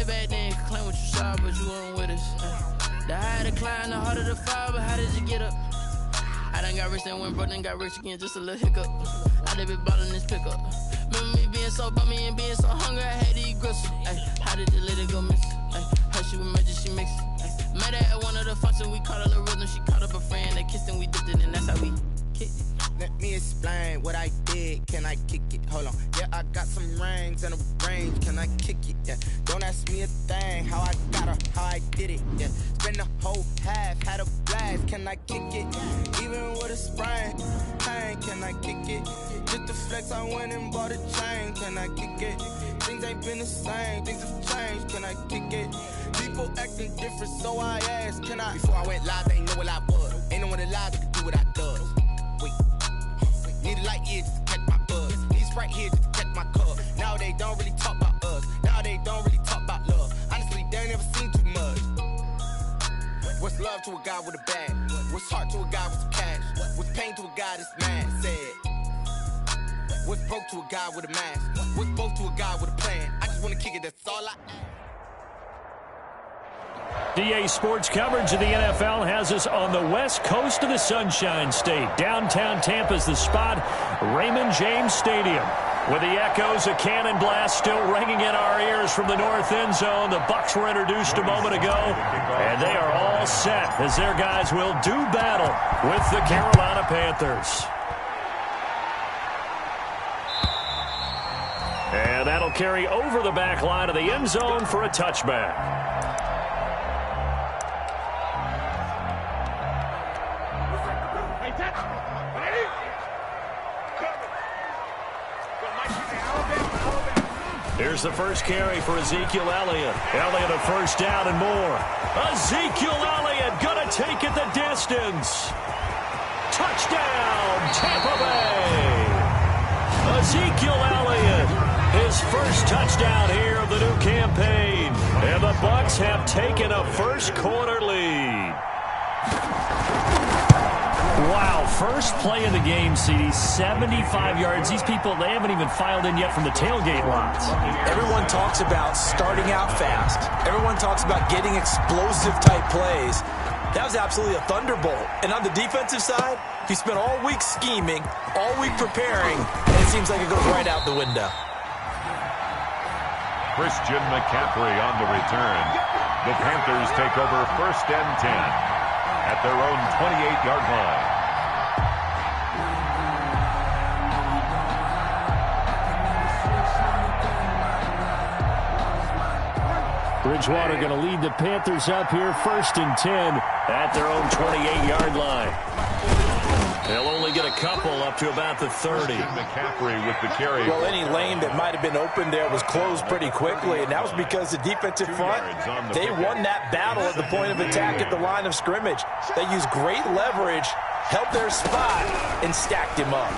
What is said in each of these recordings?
back then, could claim what you saw, but you weren't with us. The higher the climb, the harder the fall, but how did you get up? I done got rich, then went broke, then got rich again, just a little hiccup. I done been ballin' this pickup. Remember me being so bummy and being so hungry, I had to eat gristle. How did you let it go miss? How she was magic, she mixed it. Met her at one of the functions, we caught a little rhythm. She caught up a friend, they kissed and we dipped it, and that's how we kicked it. Let me explain what I did. Can I kick it? Hold on. Yeah, I got some rings and a range. Can I kick it? Yeah. Don't ask me a thing. How I got her, how I did it. Yeah. Spend the whole half, had a blast. Can I kick it? Even with a sprain. Hey, can I kick it? Just to flex, I went and bought a chain. Can I kick it? Things ain't been the same. Things have changed. Can I kick it? People acting different, so I asked. Can I? Before I went live, they ain't know what I was. Ain't no one alive that could do what I does. Wait. Need a light here just to catch my buzz. Need Sprite here just to catch my cup. Now they don't really talk about us. Now they don't really talk about love. Honestly, they ain't never seen too much. What's love to a guy with a bag? What's heart to a guy with some cash? What's pain to a guy that's mad? Said. What's broke to a guy with a mask? What's both to a guy with a plan? I just wanna kick it, that's all I ask. DA Sports coverage of the NFL has us on the west coast of the Sunshine State. Downtown Tampa's the spot, Raymond James Stadium. With the echoes of cannon blast still ringing in our ears from the north end zone. The Bucs were introduced a moment ago, and they are all set as their guys will do battle with the Carolina Panthers. And that'll carry over the back line of the end zone for a touchback. Here's the first carry for Ezekiel Elliott. Elliott a first down and more. Ezekiel Elliott gonna take it the distance. Touchdown, Tampa Bay. Ezekiel Elliott, his first touchdown here of the new campaign. And the Bucs have taken a first quarter lead. Wow, first play of the game, CD, 75 yards. These people, they haven't even filed in yet from the tailgate lots. Everyone talks about starting out fast. Everyone talks about getting explosive-type plays. That was absolutely a thunderbolt. And on the defensive side, he spent all week scheming, all week preparing, and it seems like it goes right out the window. Christian McCaffrey on the return. The Panthers take over 1st and 10. At their own 28-yard line. Bridgewater going to lead the Panthers up here 1st and 10 at their own 28-yard line. They'll only get a couple up to about the 30. McCaffrey with the carry. Well, any lane that might have been open there was closed pretty quickly, and that was because the defensive front, they won that battle at the point of attack at the line of scrimmage. They used great leverage, held their spot, and stacked him up.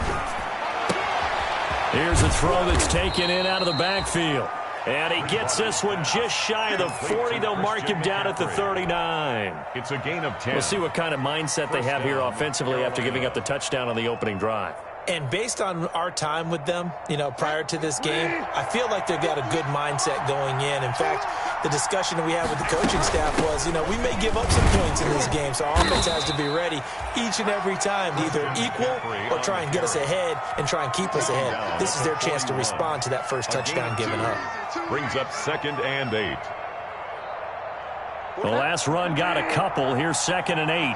Here's a throw that's taken in out of the backfield. And he gets this one just shy of the 40. They'll mark him down at the 39. It's a gain of 10. We'll see what kind of mindset they have here offensively after giving up the touchdown on the opening drive. And based on our time with them, prior to this game, I feel like they've got a good mindset going in. In fact, the discussion that we had with the coaching staff was, we may give up some points in this game, so our offense has to be ready each and every time to either equal or try and get us ahead and try and keep us ahead. This is their chance to respond to that first touchdown given up. Brings up 2nd and 8. The last run got a couple. Here's 2nd and 8.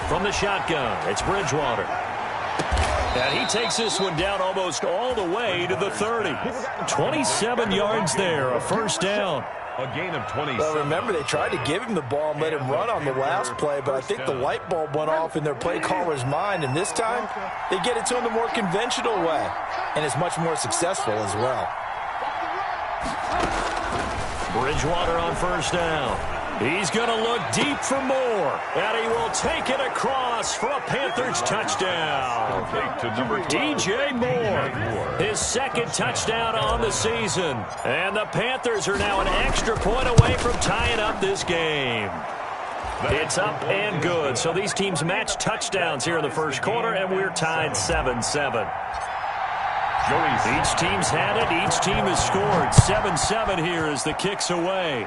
From the shotgun, it's Bridgewater. And he takes this one down almost all the way to the 30. 27 yards there, a first down. A gain of 20. Well, remember, they tried to give him the ball and let him run on the last play, but I think the light bulb went off in their play caller's mind, and this time they get it to him the more conventional way, and it's much more successful as well. Bridgewater on first down. He's going to look deep for more, and he will take it across for a Panthers touchdown. DJ Moore, his 2nd touchdown on the season. And the Panthers are now an extra point away from tying up this game. It's up and good. So these teams match touchdowns here in the first quarter, and we're tied 7-7. Each team's had it. Each team has scored. 7-7 here as the kick's away.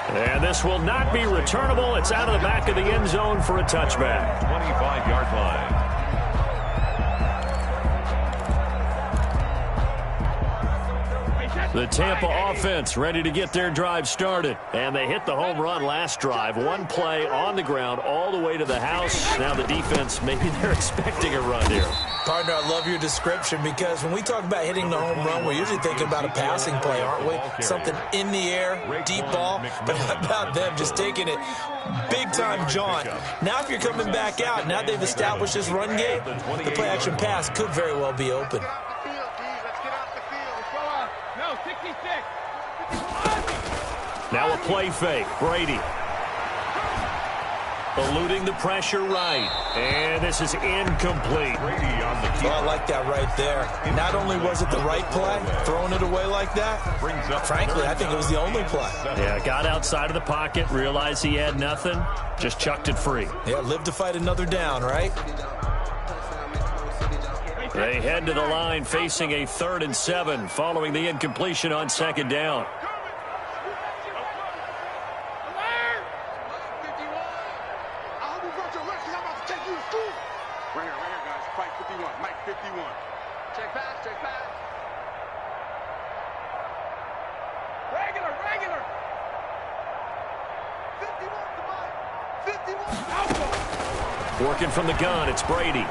And this will not be returnable. It's out of the back of the end zone for a touchback. 25-yard line. The Tampa offense ready to get their drive started. And they hit the home run last drive. One play on the ground all the way to the house. Now the defense, maybe they're expecting a run here. Partner, I love your description because when we talk about hitting the home run, we're usually thinking about a passing play, aren't we? Something in the air, deep ball. But how about them just taking it big-time jaunt? Now if you're coming back out, now they've established this run game, the play-action pass could very well be open. Now a play fake. Brady. Eluding the pressure right. And this is incomplete. Well, I like that right there. Not only was it the right play, throwing it away like that, frankly, I think it was the only play. Yeah, got outside of the pocket, realized he had nothing, just chucked it free. Yeah, live to fight another down, right? They head to the line facing a 3rd and 7 following the incompletion on 2nd down. Working from the gun, it's Brady.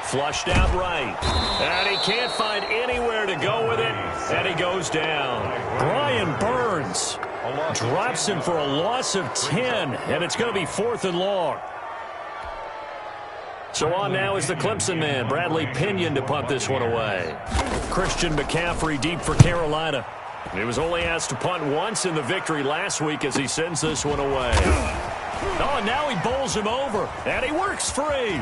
Flushed out right. And he can't find anywhere to go with it. And he goes down. Brian Burns drops him for a loss of 10. And it's going to be 4th and long. So on now is the Clemson man, Bradley Pinion, to punt this one away. Christian McCaffrey deep for Carolina. He was only asked to punt once in the victory last week as he sends this one away. Oh, and now he bowls him over, and he works free.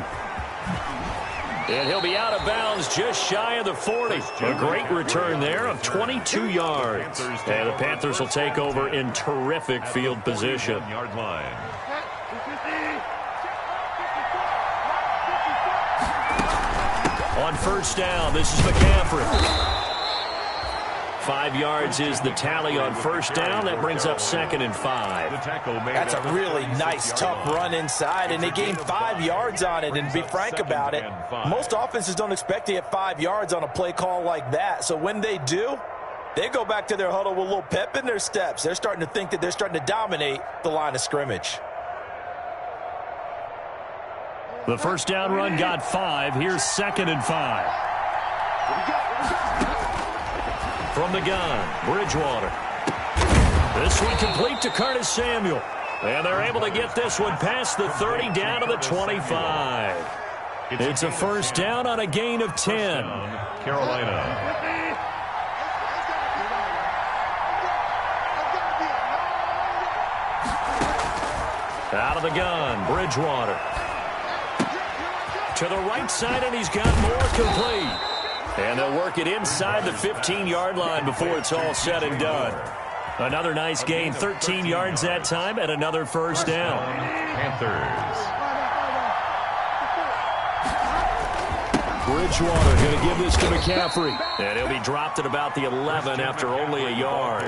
And he'll be out of bounds just shy of the 40. A great return there of 22 yards. And the Panthers will take over in terrific field position. On 1st down, this is McCaffrey. 5 yards is the tally on 1st down. That brings up 2nd and 5. That's a really nice, tough run inside, and they gained 5 yards on it. And to be frank about it, most offenses don't expect to get 5 yards on a play call like that. So when they do, they go back to their huddle with a little pep in their steps. They're starting to think that they're starting to dominate the line of scrimmage. The 1st down run got 5. Here's 2nd and 5. From the gun, Bridgewater. This one complete to Curtis Samuel. And they're able to get this one past the 30 down to the 25. It's a 1st down on a gain of 10. Carolina. Out of the gun, Bridgewater. To the right side, and he's got more complete. And they'll work it inside the 15-yard line before it's all said and done. Another nice gain, 13 yards that time, and another 1st down. Panthers. Bridgewater going to give this to McCaffrey. And he'll be dropped at about the 11 after only a yard.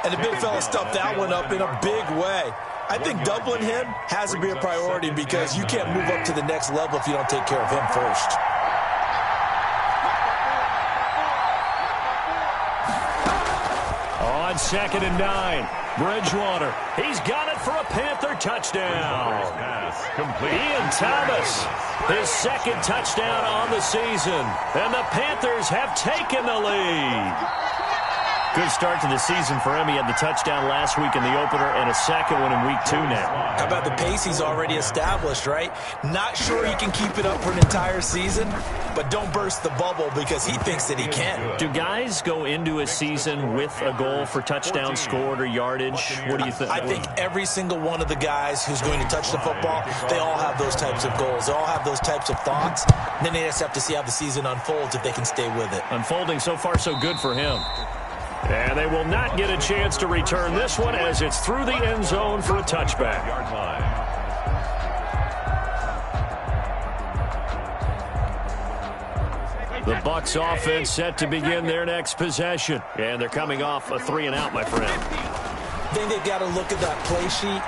And the big fella stuffed that one up in a big way. I think doubling him has to be a priority because you can't move up to the next level if you don't take care of him first. On 2nd and 9, Bridgewater. He's got it for a Panther touchdown. Ian Thomas, his 2nd touchdown on the season. And the Panthers have taken the lead. Good start to the season for him. He had the touchdown last week in the opener and a 2nd one in week 2 now. How about the pace he's already established, right? Not sure he can keep it up for an entire season, but don't burst the bubble because he thinks that he can. Do guys go into a season with a goal for touchdown scored or yardage? What do you think? I think every single one of the guys who's going to touch the football, they all have those types of goals. They all have those types of thoughts. And then they just have to see how the season unfolds if they can stay with it. Unfolding so far so good for him. And they will not get a chance to return this one as it's through the end zone for a touchback. The Bucks offense set to begin their next possession. And they're coming off a 3-and-out, my friend. I think they've got to look at that play sheet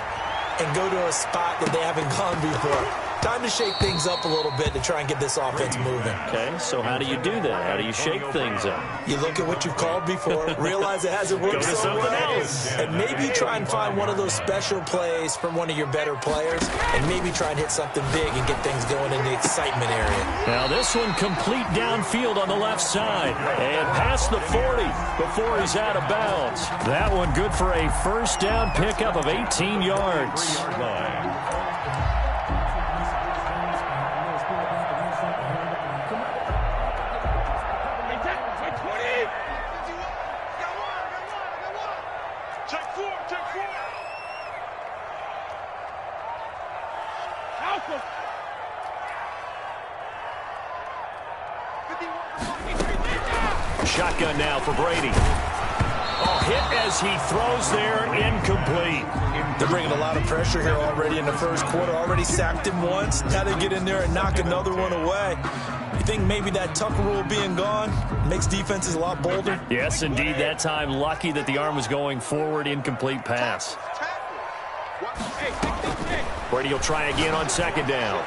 and go to a spot that they haven't gone before. Time to shake things up a little bit to try and get this offense moving. Okay, so how do you do that? How do you shake things up? You look at what you've called before, realize it hasn't worked so well, and maybe try and find one of those special plays from one of your better players, and maybe try and hit something big and get things going in the excitement area. Now this one complete downfield on the left side, and past the 40 before he's out of bounds. That one good for a first down pickup of 18 yards. Shotgun now for Brady. Hit as he throws there, incomplete. They're bringing a lot of pressure here already in the first quarter. Already sacked him once. Now they get in there and knock another one away. You think maybe that Tucker rule being gone makes defenses a lot bolder? Yes, indeed. That time, lucky that the arm was going forward, incomplete pass. Brady will try again on second down.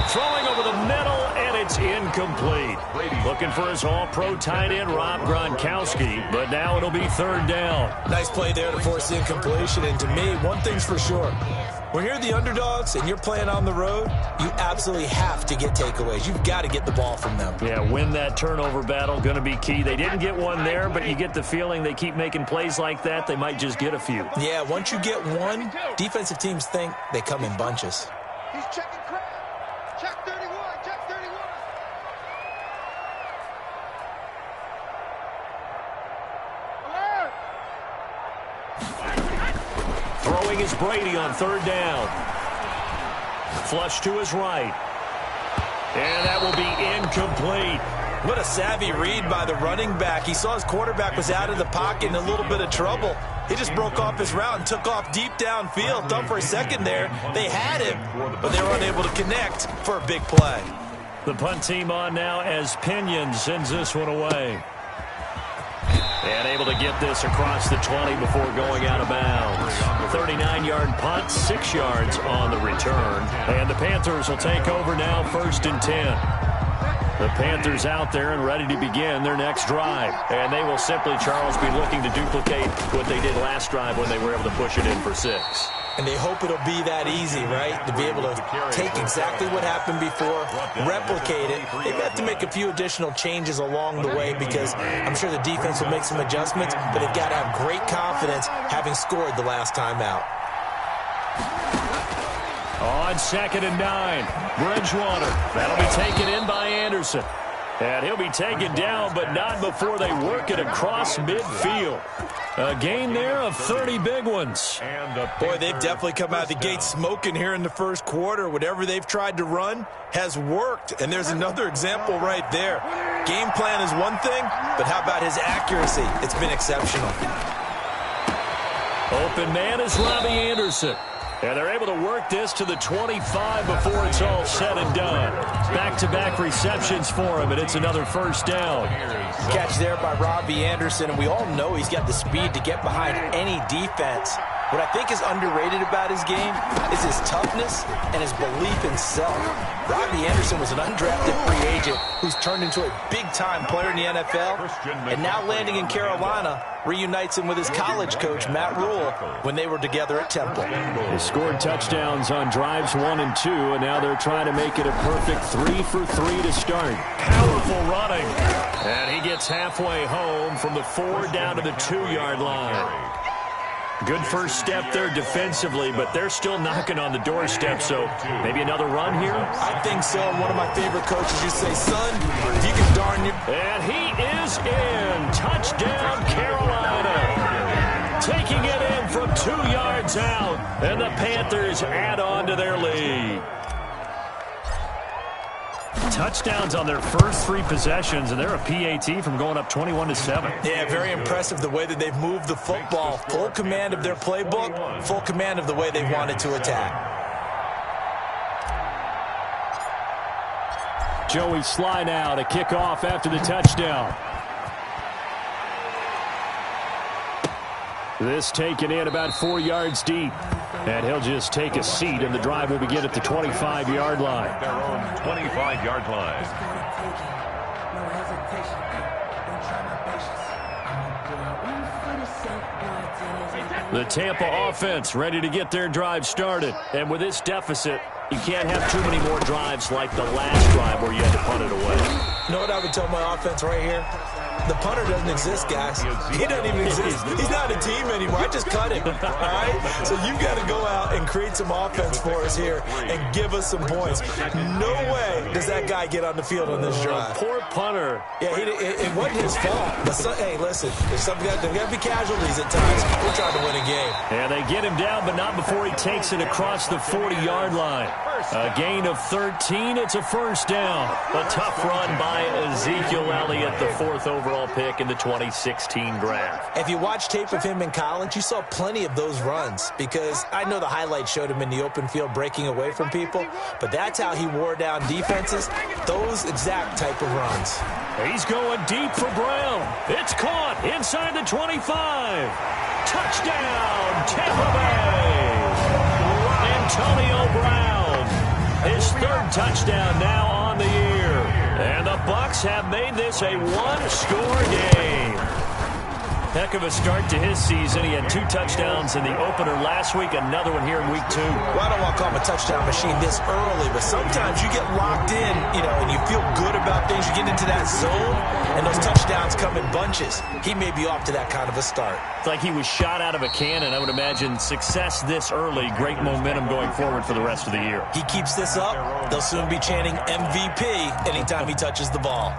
Throwing over the middle, and it's incomplete. Looking for his all-pro tight end, Rob Gronkowski, but now it'll be third down. Nice play there to force the incompletion, and to me, one thing's for sure. When you're the underdogs and you're playing on the road, you absolutely have to get takeaways. You've got to get the ball from them. Yeah, win that turnover battle, going to be key. They didn't get one there, but you get the feeling they keep making plays like that, they might just get a few. Yeah, once you get one, defensive teams think they come in bunches. He's checking crowd. Check 31, check 31. Alert! Throwing is Brady on third down. Flush to his right. And that will be incomplete. What a savvy read by the running back. He saw his quarterback was out of the pocket in a little bit of trouble. He just broke off his route and took off deep downfield. Thought for a second there they had him, but they were unable to connect for a big play. The punt team on now as Pinion sends this one away. And able to get this across the 20 before going out of bounds. 39-yard punt, 6 yards on the return. And the Panthers will take over now, 1st and 10. The Panthers out there and ready to begin their next drive. And they will simply, Charles, be looking to duplicate what they did last drive when they were able to push it in for 6. And they hope it'll be that easy, right? To be able to take exactly what happened before, replicate it. They may have to make a few additional changes along the way because I'm sure the defense will make some adjustments, but they've got to have great confidence having scored the last time out. On 2nd and 9, Bridgewater. That'll be taken in by Anderson. And he'll be taken down, but not before they work it across midfield. A gain there of 30 big ones. Boy, they've definitely come out of the gate smoking here in the first quarter. Whatever they've tried to run has worked, and there's another example right there. Game plan is one thing, but how about his accuracy? It's been exceptional. Open man is Robbie Anderson. And they're able to work this to the 25 before it's all said and done. Back-to-back receptions for him, and it's another first down. Catch there by Robbie Anderson, and we all know he's got the speed to get behind any defense. What I think is underrated about his game is his toughness and his belief in self. Robbie Anderson was an undrafted free agent who's turned into a big-time player in the NFL, and now landing in Carolina reunites him with his college coach, Matt Rule, when they were together at Temple. They scored touchdowns on drives 1 and 2, and now they're trying to make it a perfect 3 for 3 to start. Powerful running. And he gets halfway home from the 4 down to the 2-yard line. Good first step there defensively, but they're still knocking on the doorstep, so maybe another run here? I think so. One of my favorite coaches used to say, son, if you can darn you. And he is in. Touchdown, Carolina. Taking it in from 2 yards out, and the Panthers add on to their lead. Touchdowns on their first 3 possessions, and they're a PAT from going up 21-7. Yeah, very impressive the way that they've moved the football. Full command of their playbook, full command of the way they wanted to attack. Joey Sly now to kick off after the touchdown. This taken in about 4 yards deep. And he'll just take a seat, and the drive will begin at the 25-yard line. Their own 25-yard line. The Tampa offense ready to get their drive started. And with this deficit, you can't have too many more drives like the last drive where you had to punt it away. You know what I would tell my offense right here? The punter doesn't exist, guys. He doesn't even exist. He's not a team anymore. I just cut him, all right? So you got to go out and create some offense for us here and give us some points. No way does that guy get on the field on this drive. Poor punter. Yeah, it wasn't his fault. But hey, listen, there's got to be casualties at times. We're trying to win a game. And they get him down, but not before he takes it across the 40-yard line. A gain of 13. It's a first down. A tough run by Ezekiel Elliott, the 4th overall pick in the 2016 draft. If you watch tape of him in college, you saw plenty of those runs because I know the highlights showed him in the open field breaking away from people, but that's how he wore down defenses, those exact type of runs. He's going deep for Brown. It's caught inside the 25. Touchdown, Tampa Bay. Antonio Brown. His 3rd touchdown now on the year. And the Bucs have made this a one-score game. Heck of a start to his season. He had 2 touchdowns in the opener last week, another one here in week 2. Well, I don't want to call him a touchdown machine this early, but sometimes you get locked in, and you feel good about things. You get into that zone, and those touchdowns come in bunches. He may be off to that kind of a start. It's like he was shot out of a cannon. I would imagine success this early, great momentum going forward for the rest of the year. He keeps this up, they'll soon be chanting MVP anytime he touches the ball.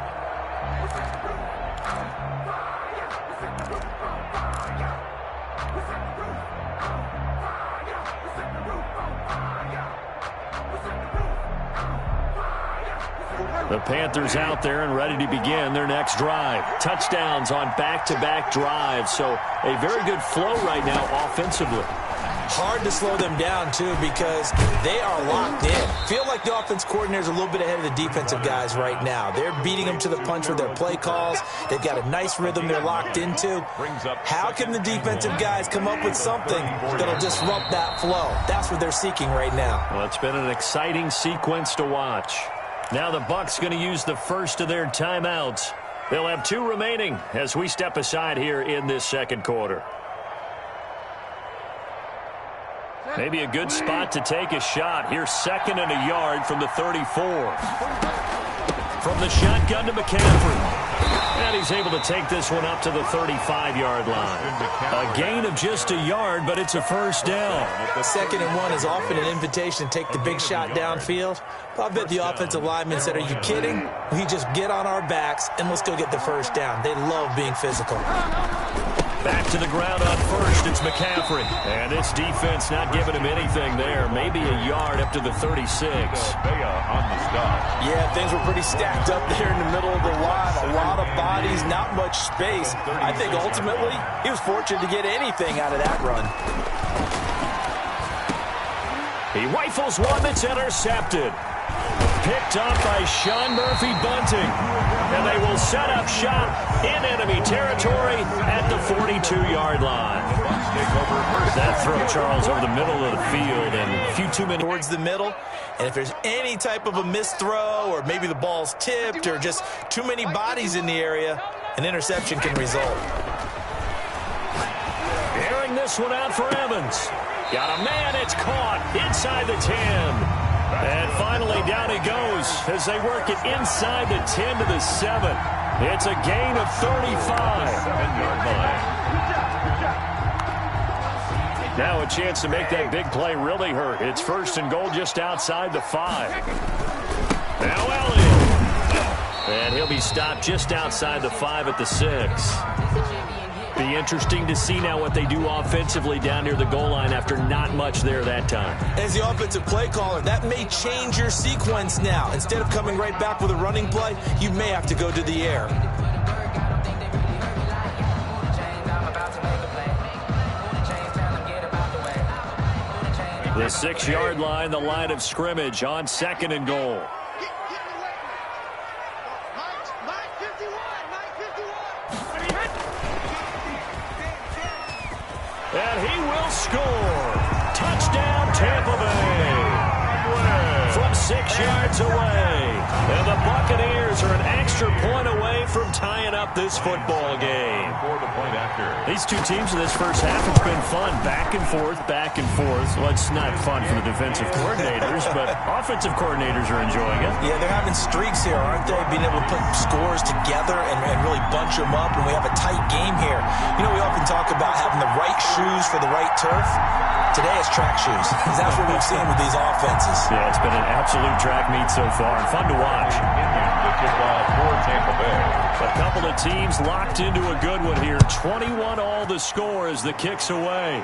The Panthers out there and ready to begin their next drive. Touchdowns on back-to-back drives, so a very good flow right now offensively. Hard to slow them down, too, because they are locked in. Feel like the offense coordinator's a little bit ahead of the defensive guys right now. They're beating them to the punch with their play calls. They've got a nice rhythm they're locked into. How can the defensive guys come up with something that'll disrupt that flow? That's what they're seeking right now. Well, it's been an exciting sequence to watch. Now the Bucs going to use the first of their timeouts. They'll have 2 remaining as we step aside here in this second quarter. Maybe a good spot to take a shot. Here's 2nd and a yard from the 34. From the shotgun to McCaffrey. And he's able to take this one up to the 35-yard line. A gain of just a yard, but it's a first down. The 2nd and 1 is often an invitation to take the big shot downfield. But I bet the offensive lineman said, are you kidding? We just get on our backs and let's go get the first down. They love being physical. Back to the ground on first, it's McCaffrey. And this defense not giving him anything there. Maybe a yard up to the 36. On the stop. Yeah, things were pretty stacked up there in the middle of the line. A lot of bodies, not much space. I think ultimately he was fortunate to get anything out of that run. He rifles one that's intercepted. Picked up by Sean Murphy-Bunting. And they will set up shop in enemy territory at the 42-yard line. That throw, Charles, over the middle of the field and a few too many towards the middle. And if there's any type of a missed throw or maybe the ball's tipped or just too many bodies in the area, an interception can result. Airing this one out for Evans. Got a man, it's caught inside the 10. And finally, down he goes as they work it inside the 10 to the 7. It's a gain of 35. Now a chance to make that big play really hurt. It's 1st and goal just outside the 5. Now Elliott. And he'll be stopped just outside the 5 at the 6. Be interesting to see now what they do offensively down near the goal line after not much there that time. As the offensive play caller, that may change your sequence now. Instead of coming right back with a running play, you may have to go to the air. The 6-yard line, the line of scrimmage on 2nd and goal. yards away. And the Buccaneers are an extra point away from tying up this football game. For the point after. These two teams in this first half, it's been fun. Back and forth, back and forth. Well, it's not fun for the defensive coordinators, but offensive coordinators are enjoying it. Yeah, they're having streaks here, aren't they? Being able to put scores together and really bunch them up, and we have a tight game here. You know, we often talk about having the right shoes for the right turf. Today it's track shoes. That's what we've seen with these offenses. Yeah, it's been an absolute track meet so far, and fun to watch. The kickoff for Tampa Bay. A couple of teams locked into a good one here. 21 all the score as the kick's away.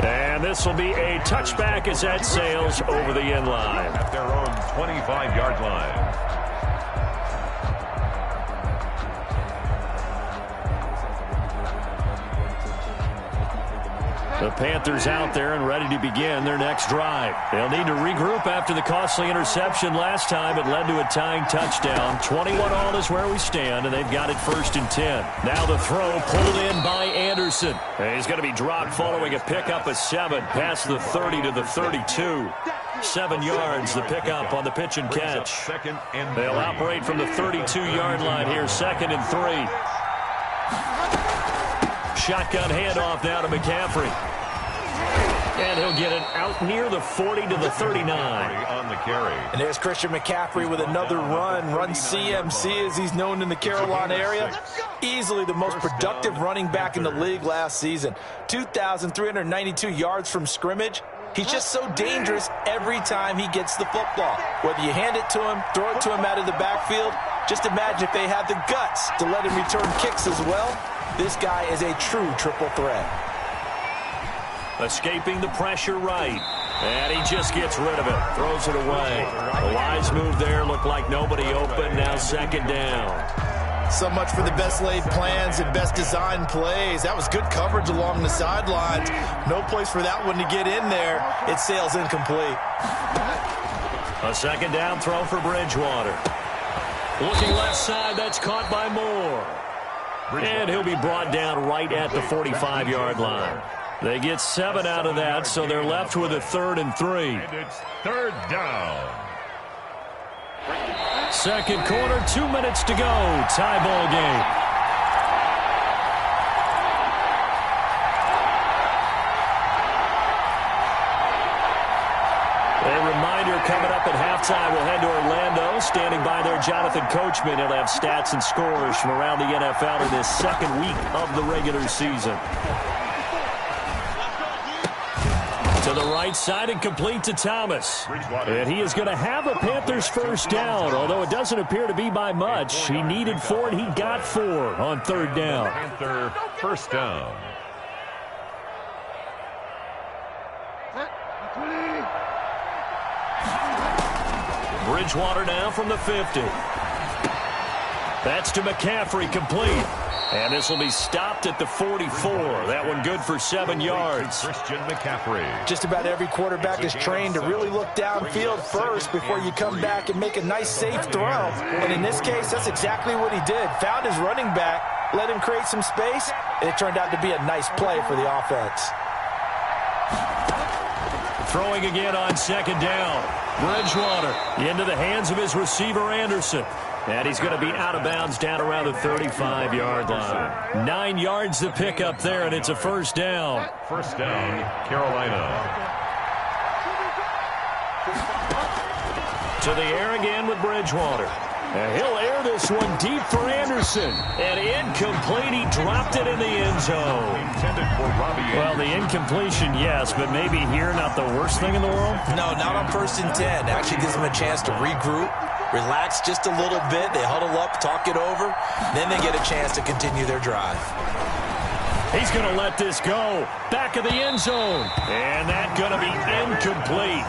And this will be a touchback as that sails over the end line. At their own 25-yard line. The Panthers out there and ready to begin their next drive. They'll need to regroup after the costly interception last time. It led to a tying touchdown. 21 all is where we stand, and they've got it 1st and 10. Now the throw pulled in by Anderson. And he's going to be dropped following a pickup of 7 past the 30 to the 32. 7 yards, the pickup on the pitch and catch. They'll operate from the 32-yard line here, 2nd and 3. Shotgun handoff now to McCaffrey. And he'll get it out near the 40 to the 39. On the carry. And there's Christian McCaffrey with another run CMC as he's known in the Carolina area. Easily the most productive running back in the league last season. 2,392 yards from scrimmage. He's just so dangerous every time he gets the football. Whether you hand it to him, throw it to him out of the backfield, just imagine if they had the guts to let him return kicks as well. This guy is a true triple threat. Escaping the pressure right. And he just gets rid of it. Throws it away. A wise move there. Looked like nobody open. Now 2nd down. So much for the best laid plans and best designed plays. That was good coverage along the sidelines. No place for that one to get in there. It sails incomplete. A 2nd down throw for Bridgewater. Looking left side. That's caught by Moore. And he'll be brought down right at the 45-yard line. They get 7 out of that, so they're left with a 3rd and 3. And it's 3rd down. 2nd quarter, 2 minutes to go. Tie ball game. A reminder coming up at halftime. We'll head to Orlando. Standing by there, Jonathan Coachman. He'll have stats and scores from around the NFL in this 2nd week of the regular season. To the right side and complete to Thomas. And he is going to have a Panthers 1st down, although it doesn't appear to be by much. He needed 4 and he got 4 on 3rd down. Panther 1st down. Bridgewater now from the 50. That's to McCaffrey, complete. And this will be stopped at the 44. That one good for 7 yards. Christian McCaffrey. Just about every quarterback is trained to really look downfield first before you come back and make a nice, safe throw. And in this case, that's exactly what he did. Found his running back, let him create some space, and it turned out to be a nice play for the offense. Throwing again on 2nd down. Bridgewater into the hands of his receiver, Anderson. And he's going to be out of bounds down around the 35-yard line. 9 yards to pick up there, and it's a 1st down. 1st down, Carolina. To the air again with Bridgewater. And he'll air this one deep for Anderson. And incomplete. He dropped it in the end zone. Intended for Robbie. Well, the incompletion, yes, but maybe here not the worst thing in the world? No, not on 1st and 10. Actually gives them a chance to regroup, relax just a little bit. They huddle up, talk it over. Then they get a chance to continue their drive. He's going to let this go. Back of the end zone. And that's going to be incomplete.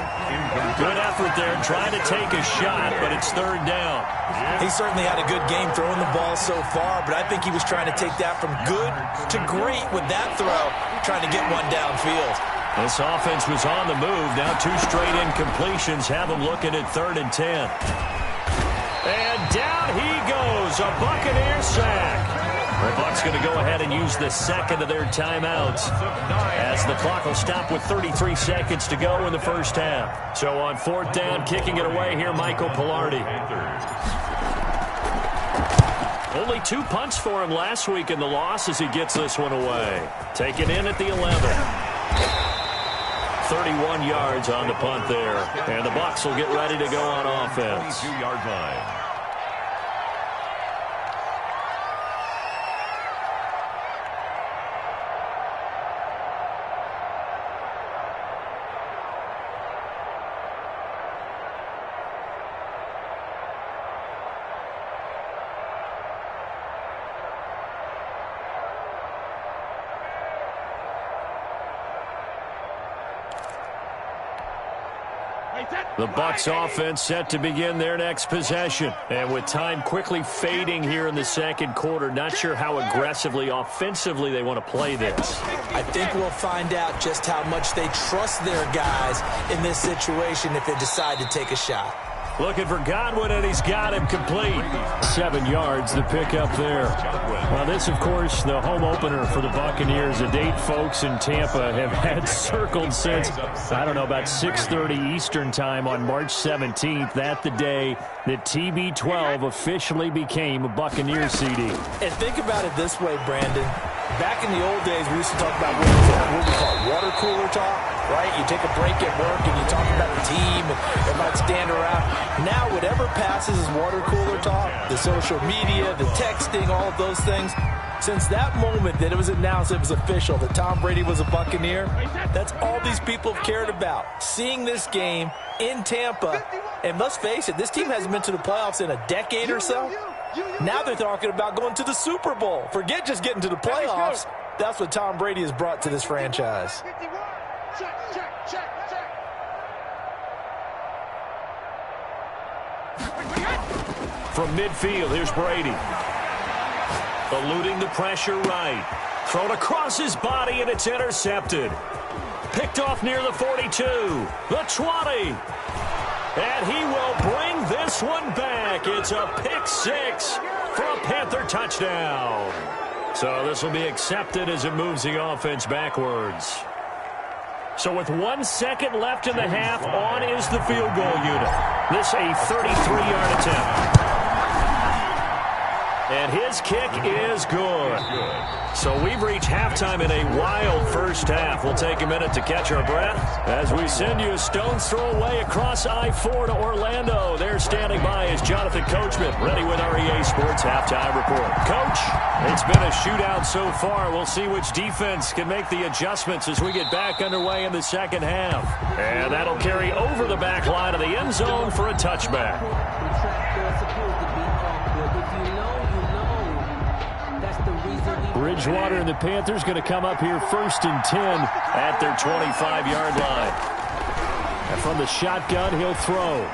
Good effort there, trying to take a shot, but it's 3rd down. He certainly had a good game throwing the ball so far, but I think he was trying to take that from good to great with that throw, trying to get one downfield. This offense was on the move. Now 2 straight incompletions have them looking at 3rd and 10. And down he goes, a Buccaneer sack. The Bucs going to go ahead and use the 2nd of their timeouts as the clock will stop with 33 seconds to go in the first half. So on fourth down, kicking it away here, Michael Pilardi. Only 2 punts for him last week in the loss as he gets this one away. Taken in at the 11. 31 yards on the punt there. And the Bucs will get ready to go on offense. 2-yard line. The Bucs offense set to begin their next possession. And with time quickly fading here in the second quarter, not sure how aggressively, offensively they want to play this. I think we'll find out just how much they trust their guys in this situation if they decide to take a shot. Looking for Godwin, and he's got him complete. 7 yards, the pickup there. Well, this, of course, the home opener for the Buccaneers. A date folks in Tampa have had circled since, I don't know, about 6:30 Eastern time on March 17th. That the day that TB12 officially became a Buccaneers CD. And think about it this way, Brandon. Back in the old days, we used to talk about what we call water cooler talk, right? You take a break at work and you talk about the team and everybody stand around. Now, whatever passes is water cooler talk, the social media, the texting, all of those things. Since that moment that it was announced it was official that Tom Brady was a Buccaneer, that's all these people have cared about. Seeing this game in Tampa, and let's face it, this team hasn't been to the playoffs in a decade or so. Now they're talking about going to the Super Bowl. Forget just getting to the playoffs. That's what Tom Brady has brought to this franchise. From midfield, here's Brady. Eluding the pressure right. Thrown across his body, and it's intercepted. Picked off near the 42. The 20. And he will bring this one back. It's a pick six for a Panther touchdown. So this will be accepted as it moves the offense backwards. So with 1 second left in the half, on is the field goal unit. This a 33-yard attempt. And his kick is good. So we've reached halftime in a wild first half. We'll take a minute to catch our breath as we send you a stone's throw away across I-4 to Orlando. There standing by is Jonathan Coachman, ready with our EA Sports Halftime Report. Coach, it's been a shootout so far. We'll see which defense can make the adjustments as we get back underway in the second half. And that'll carry over the back line of the end zone for a touchback. Bridgewater and the Panthers going to come up here 1st and 10 at their 25-yard line. And from the shotgun, he'll throw.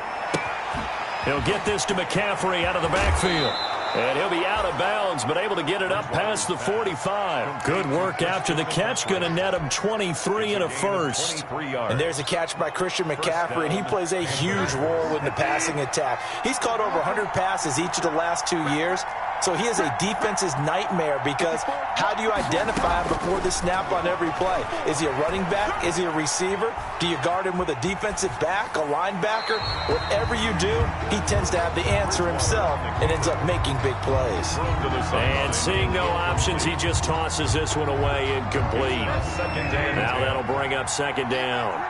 He'll get this to McCaffrey out of the backfield. And he'll be out of bounds, but able to get it up past the 45. Good work after the catch. Going to net him 23 and a first. And there's a catch by Christian McCaffrey, and he plays a huge role in the passing attack. He's caught over 100 passes each of the last 2 years. So he is a defense's nightmare because how do you identify him before the snap on every play? Is he a running back? Is he a receiver? Do you guard him with a defensive back, a linebacker? Whatever you do, he tends to have the answer himself and ends up making big plays. And seeing no options, he just tosses this one away incomplete. Now that'll bring up second down.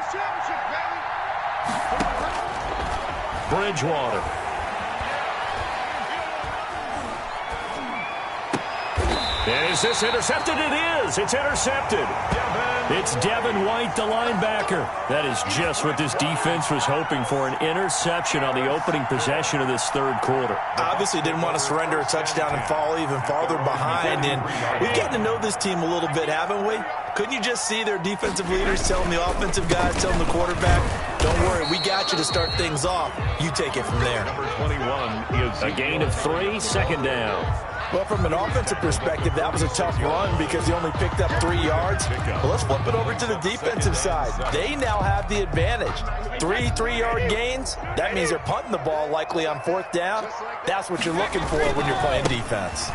Bridgewater. And is this intercepted? It is. It's intercepted. It's Devin White, the linebacker. That is just what this defense was hoping for, an interception on the opening possession of this third quarter. Obviously didn't want to surrender a touchdown and fall even farther behind. And we've gotten to know this team a little bit, haven't we? Couldn't you just see their defensive leaders telling the offensive guys, telling the quarterback, don't worry, we got you to start things off. You take it from there. Number 21 is a gain of 3, second down. Well, from an offensive perspective, that was a tough run because he only picked up 3 yards. Well, let's flip it over to the defensive side. They now have the advantage. 3 3-yard gains. That means they're punting the ball likely on 4th down. That's what you're looking for when you're playing defense.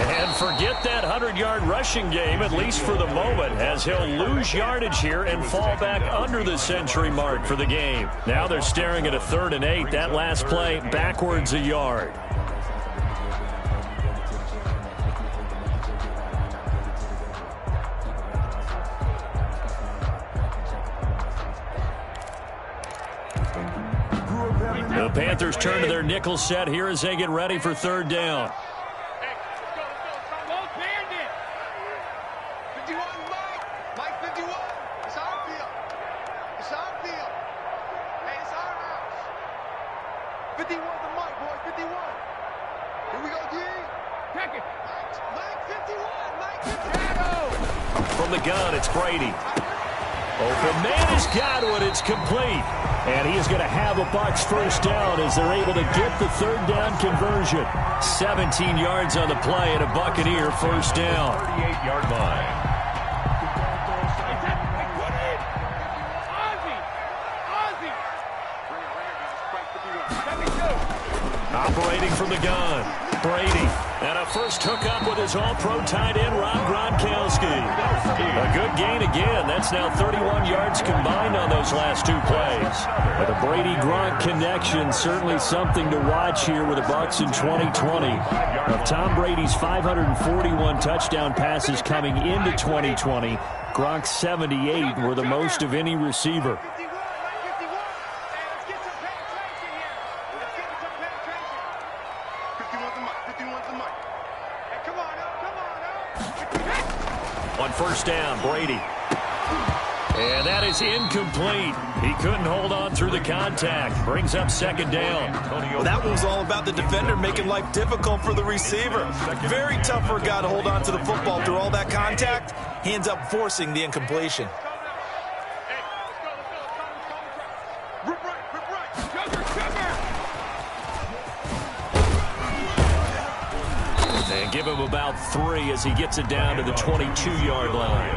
And forget that 100-yard rushing game, at least for the moment, as he'll lose yardage here and fall back under the century mark for the game. Now they're staring at a 3rd and 8. That last play backwards a yard. The Panthers turn to their nickel set here as they get ready for 3rd down. From the gun, it's Brady. Open man has got it. It's complete. And he is going to have a Bucs 1st down as they're able to get the 3rd down conversion. 17 yards on the play and a Buccaneer 1st down. 38-yard line. Operating from the gun, Brady. And a first hookup with his all-pro tight end, Rob Gronkowski. A good gain again. That's now 31 yards combined on those last 2 plays. But the Brady-Gronk connection, certainly something to watch here with the Bucs in 2020. Of Tom Brady's 541 touchdown passes coming into 2020, Gronk's 78 were the most of any receiver. On 1st down, Brady. And that is incomplete. He couldn't hold on through the contact. Brings up 2nd down. Well, that one was all about the defender making life difficult for the receiver. Very tough for a guy to hold on to the football through all that contact. He ends up forcing the incompletion. And give him about 3 as he gets it down to the 22-yard line.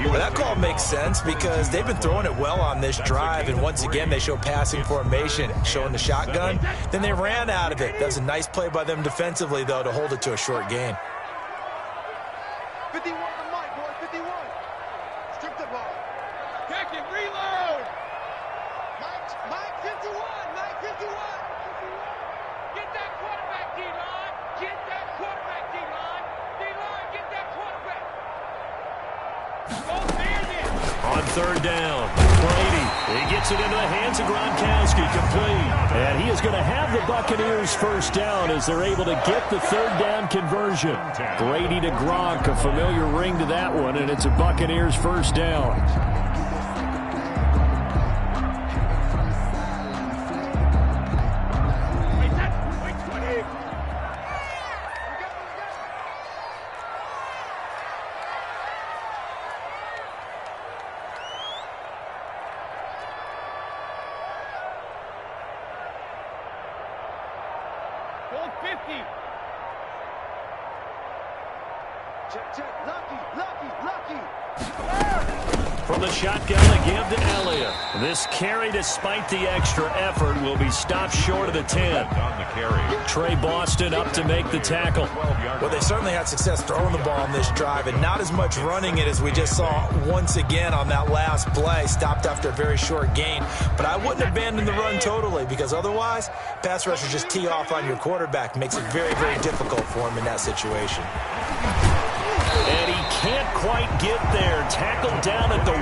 Well, that call makes sense because they've been throwing it well on this drive, and once again they show passing formation, showing the shotgun. Then they ran out of it. That's a nice play by them defensively, though, to hold it to a short gain. 51 to Mike, boy, 51. Strip the ball. Take it, reload. Mike 51, Mike 51. Get that quarterback, D-line. Get that quarterback, D-line. D-line, get that quarterback. On 3rd down, Brady. He gets it into the hands of Gronkowski, complete. And he is going to have the Buccaneers 1st down as they're able to get the 3rd down conversion. Brady to Gronk, a familiar ring to that one, and it's a Buccaneers 1st down. Hold 50. Check. Lucky. From the shotgun, they give to Elliott. This carry, despite the extra effort, will be stopped short of the 10. Trey Boston up to make the tackle. Well, they certainly had success throwing the ball on this drive and not as much running it as we just saw once again on that last play. Stopped after a very short gain. But I wouldn't abandon the run totally because otherwise, pass rushers just tee off on your quarterback. Makes it very, very difficult for him in that situation. And he can't quite get there. Tackled down at the 1.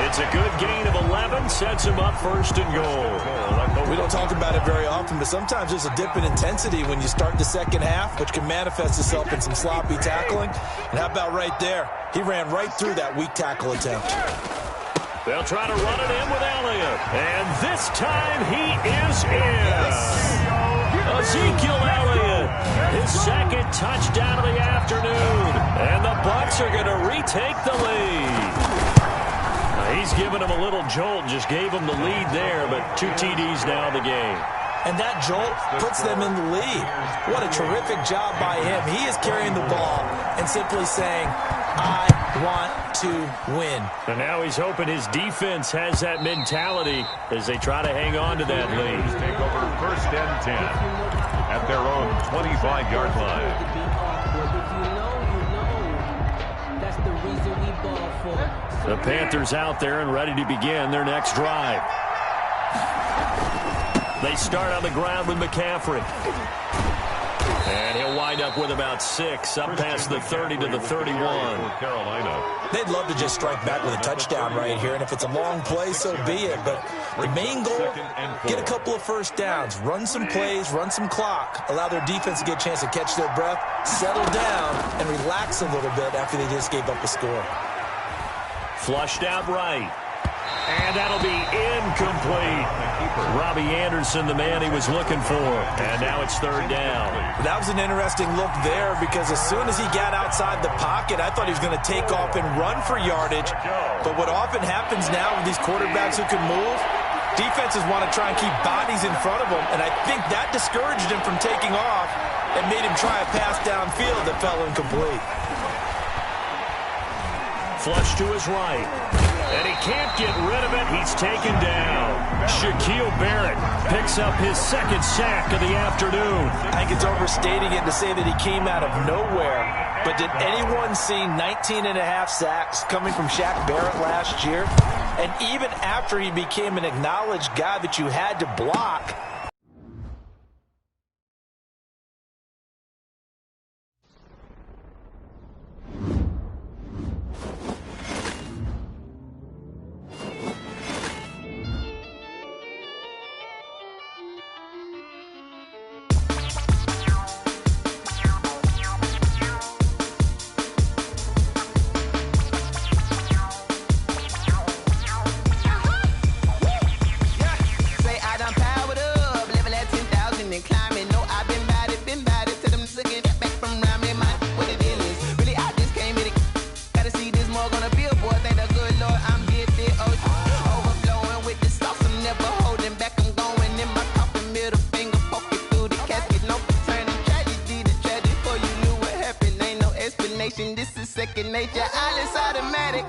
It's a good gain of 11. Sets him up 1st and goal. We don't talk about it very often, but sometimes there's a dip in intensity when you start the second half, which can manifest itself in some sloppy tackling. And how about right there? He ran right through that weak tackle attempt. They'll try to run it in with Elliott. And this time he is in. Ezekiel Elliott, his 2nd touchdown of the afternoon. And the Bucs are going to retake the lead. He's given him a little jolt, just gave him the lead there, but 2 TDs now in the game. And that jolt puts them in the lead. What a terrific job by him. He is carrying the ball and simply saying, I want to win. And now he's hoping his defense has that mentality as they try to hang on to that lead. Take over 1st and 10. at their own 25-yard line. The Panthers out there and ready to begin their next drive. They start on the ground with McCaffrey. And he'll wind up with about 6, up past the 30 to the 31. Carolina. They'd love to just strike back with a touchdown right here, and if it's a long play, so be it. But the main goal, get a couple of first downs, run some plays, run some clock, allow their defense to get a chance to catch their breath, settle down, and relax a little bit after they just gave up a score. Flushed out right. And that'll be incomplete. Robbie Anderson, the man he was looking for. And now it's third down. That was an interesting look there because as soon as he got outside the pocket, I thought he was going to take off and run for yardage. But what often happens now with these quarterbacks who can move, defenses want to try and keep bodies in front of them. And I think that discouraged him from taking off and made him try a pass downfield that fell incomplete. Flush to his right. And he can't get rid of it. He's taken down. Shaquille Barrett picks up his second sack of the afternoon. I think it's overstating it to say that he came out of nowhere. But did anyone see 19.5 sacks coming from Shaq Barrett last year? And even after he became an acknowledged guy that you had to block, this is second nature. All is automatic.